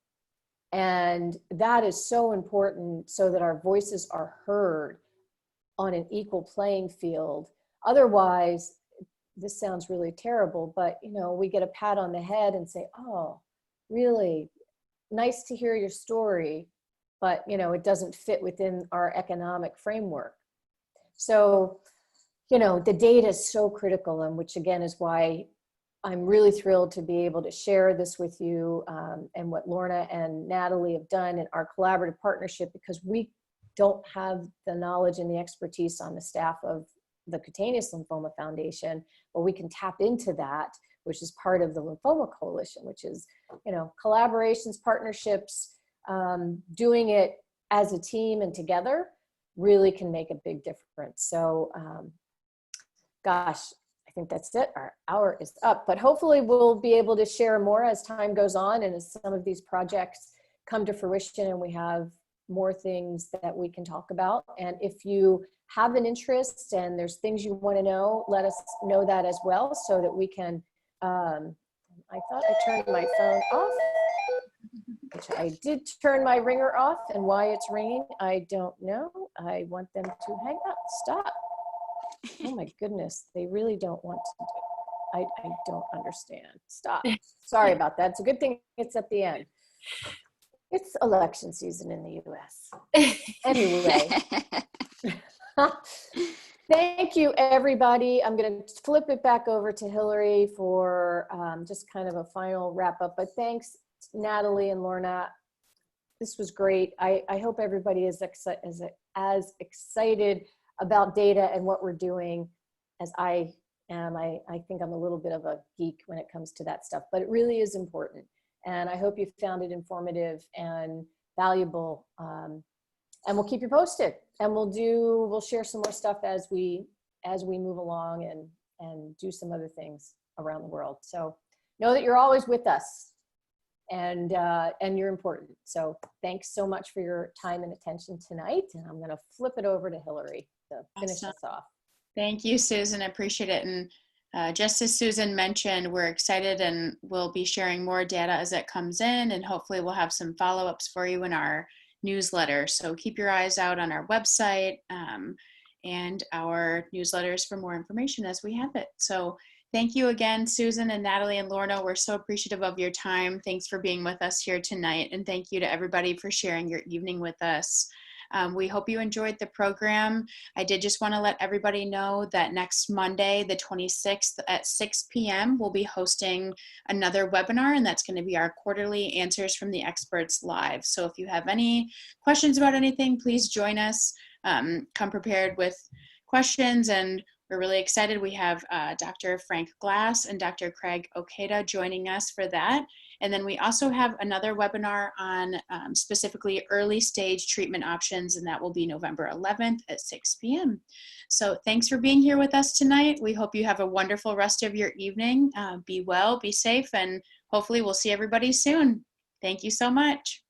A: And that is so important, so that our voices are heard on an equal playing field. Otherwise, this sounds really terrible, but we get a pat on the head and say, oh, really nice to hear your story, but it doesn't fit within our economic framework. So, the data is so critical, and which again is why I'm really thrilled to be able to share this with you, and what Lorna and Natalie have done in our collaborative partnership, because we don't have the knowledge and the expertise on the staff of the Cutaneous Lymphoma Foundation, but we can tap into that, which is part of the Lymphoma Coalition, which is, collaborations, partnerships, doing it as a team and together really can make a big difference. So, gosh, I think that's it. Our hour is up, but hopefully we'll be able to share more as time goes on, and as some of these projects come to fruition and we have more things that we can talk about. And if you have an interest and there's things you want to know, let us know that as well, so that we can, I thought I turned my phone off, which I did turn my ringer off, and why it's ringing, I don't know. I want them to hang up, stop. Oh my goodness, they really don't want to do it. I don't understand, stop. Sorry about that. It's a good thing it's at the end. It's election season in the US. Anyway. Thank you, everybody. I'm going to flip it back over to Hillary for just kind of a final wrap up. But thanks, Natalie and Lorna. This was great. I hope everybody is as excited about data and what we're doing as I am. I think I'm a little bit of a geek when it comes to that stuff, but it really is important. And I hope you found it informative and valuable. And we'll keep you posted, and we'll share some more stuff as we move along and do some other things around the world. So know that you're always with us, and you're important. So thanks so much for your time and attention tonight. And I'm going to flip it over to Hillary to finish us off.
B: Thank you, Susan. I appreciate it. And just as Susan mentioned, we're excited, and we'll be sharing more data as it comes in, and hopefully we'll have some follow-ups for you in our newsletter. So keep your eyes out on our website and our newsletters for more information as we have it. So thank you again, Susan and Natalie and Lorna. We're so appreciative of your time. Thanks for being with us here tonight. And thank you to everybody for sharing your evening with us. We hope you enjoyed the program. I did just want to let everybody know that next Monday, the 26th at 6 p.m., we'll be hosting another webinar, and that's going to be our quarterly Answers from the Experts live. So if you have any questions about anything, please join us. Come prepared with questions, and we're really excited. We have Dr. Frank Glass and Dr. Craig Okeda joining us for that. And then we also have another webinar on specifically early stage treatment options, and that will be November 11th at 6 p.m. So thanks for being here with us tonight. We hope you have a wonderful rest of your evening. Be well, be safe, and hopefully we'll see everybody soon. Thank you so much.